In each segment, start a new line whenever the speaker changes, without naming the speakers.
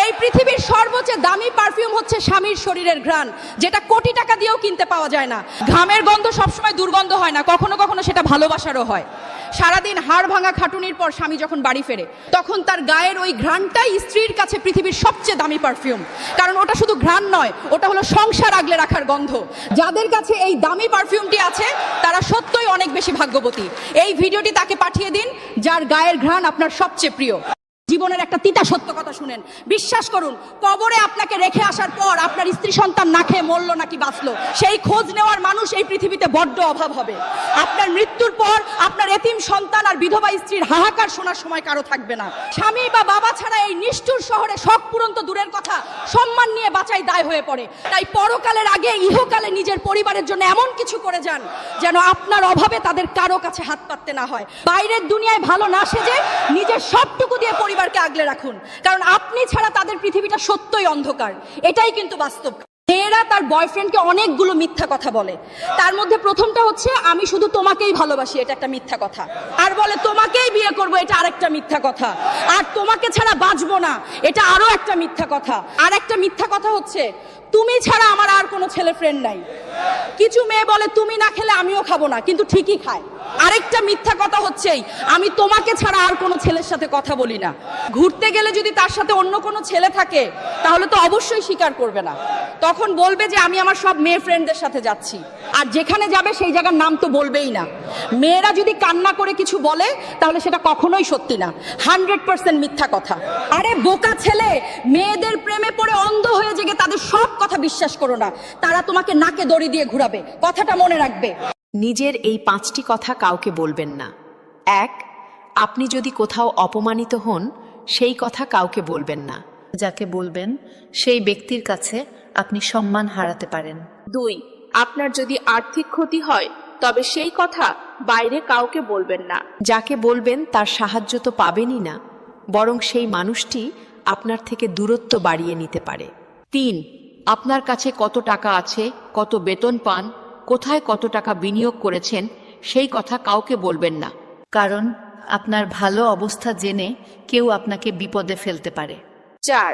এই পৃথিবীর সর্বোচ্চ দামি পারফিউম হচ্ছে স্বামীর শরীরের ঘ্রাণ, যেটা কোটি টাকা দিয়েও কিনতে পাওয়া যায় না। ঘামের গন্ধ সবসময় দুর্গন্ধ হয় না, কখনো কখনো সেটা ভালোবাসারও হয়। সারাদিন হাড় ভাঙা খাটুনির পর স্বামী যখন বাড়ি ফেরে, তখন তার গায়ের ওই ঘ্রাণটাই স্ত্রীর কাছে পৃথিবীর সবচেয়ে দামি পারফিউম। কারণ ওটা শুধু ঘ্রাণ নয়, ওটা হলো সংসার আগলে রাখার গন্ধ। যাদের কাছে এই দামি পারফিউমটি আছে তারা সত্যই অনেক বেশি ভাগ্যবতী। এই ভিডিওটি তাকে পাঠিয়ে দিন যার গায়ের ঘ্রাণ আপনার সবচেয়ে প্রিয়। জীবনের একটা তিতা সত্য কথা শুনেন, বিশ্বাস করুন, কবরে আপনাকে রেখে আসার পর আপনার স্ত্রী সন্তান না খেয়ে মরলো নাকি বাঁচলো, সেই খোঁজ নেওয়ার মানুষ এই পৃথিবীতে বড্ড অভাব হবে। আপনার মৃত্যুর পর আপনার এতিম সন্তান আর বিধবা স্ত্রীর হাহাকার শোনার সময় কারো থাকবে না। স্বামী বা বাবা ছাড়া এই নিষ্ঠুর শহরে শখ পূরণ তো দূরের কথা, সম্মান নিয়ে বাঁচাই দায় হয়ে পড়ে। তাই পরকালের আগে ইহকালে নিজের পরিবারের জন্য এমন কিছু করে যান যেন আপনার অভাবে তাদের কারো কাছে হাত পাততে না হয়। বাইরের দুনিয়ায় ভালো না সেজে নিজের সবটুকু দিয়ে পরিবারকে আগলে রাখুন, কারণ আপনি ছাড়া তাদের পৃথিবীটা সত্যই অন্ধকার। এটাই কিন্তু বাস্তব। মেয়েরা তার বয়ফ্রেন্ডকে অনেকগুলো মিথ্যা কথা বলে। তার মধ্যে প্রথমটা হচ্ছে, আমি শুধু তোমাকেই ভালোবাসি, এটা একটা মিথ্যা কথা। আর বলে তোমাকেই বিয়ে করব, এটা আরেকটা মিথ্যা কথা। আর তোমাকে ছাড়া বাঁচবো না, এটা আরো একটা মিথ্যা কথা। আর একটা মিথ্যা কথা হচ্ছে, তুমি ছাড়া আমার আর কোনো ছেলে ফ্রেন্ড নাই। কিছু মেয়ে বলে তুমি না খেলে আমিও খাবো না, কিন্তু ঠিকই খায়। আরেকটা মিথ্যা কথা হচ্ছেই, আমি তোমাকে ছাড়া আর কোনো ছেলের সাথে কথা বলি না। ঘুরতে গেলে যদি তার সাথে অন্য কোনো ছেলে থাকে তাহলে তো অবশ্যই স্বীকার করবে না, তখন বলবে যে আমি আমার সব মেয়ে ফ্রেন্ডদের সাথে যাচ্ছি। আর যেখানে যাবে সেই জায়গার নাম তো বলবেই না। মেয়েরা যদি কান্না করে কিছু বলে তাহলে সেটা কখনোই সত্যি না, 100% মিথ্যা কথা। আরে বোকা ছেলে, মেয়েদের প্রেমে পড়ে অন্ধ হয়ে জেগে তাদের সব কথা বিশ্বাস করো না, তারা তোমাকে নাকে দড়ি দিয়ে ঘুরাবে, কথাটা মনে রাখবে।
নিজের এই 5টি কথা কাউকে বলবেন না। 1. আপনি যদি কোথাও অপমানিত হন, সেই কথা কাউকে বলবেন না।
যাকে বলবেন সেই ব্যক্তির কাছে আপনি সম্মান হারাতে পারেন।
2. আপনার যদি আর্থিক ক্ষতি হয় তবে সেই কথা বাইরে কাউকে বলবেন না।
যাকে বলবেন তার সাহায্য তো পাবেনই না, বরং সেই মানুষটি আপনার থেকে দূরত্ব বাড়িয়ে নিতে পারে।
3. আপনার কাছে কত টাকা আছে, কত বেতন পান, কোথায় কত টাকা বিনিয়োগ করেছেন, সেই কথা কাউকে বলবেন না।
কারণ আপনার ভালো অবস্থা জেনে কেউ আপনাকে বিপদে ফেলতে পারে।
4.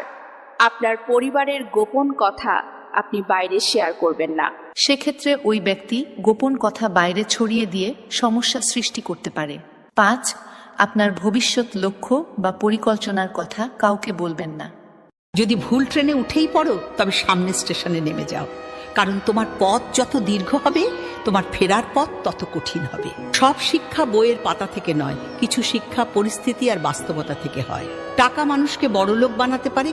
আপনার পরিবারের গোপন কথা আপনি বাইরে শেয়ার করবেন না।
সেক্ষেত্রে ওই ব্যক্তি গোপন কথা বাইরে ছড়িয়ে দিয়ে সমস্যা সৃষ্টি করতে পারে। 5. আপনার ভবিষ্যৎ লক্ষ্য বা পরিকল্পনার কথা কাউকে বলবেন না।
যদি ভুল ট্রেনে উঠেই পড়ো তবে সামনের স্টেশনে নেমে যাও, কারণ তোমার পথ যত দীর্ঘ হবে তোমার ফেরার পথ তত কঠিন হবে। সব শিক্ষা বইয়ের পাতা থেকে নয়, কিছু শিক্ষা পরিস্থিতি আর বাস্তবতা থেকে হয়। টাকা মানুষকে বড়লোক বানাতে পারে,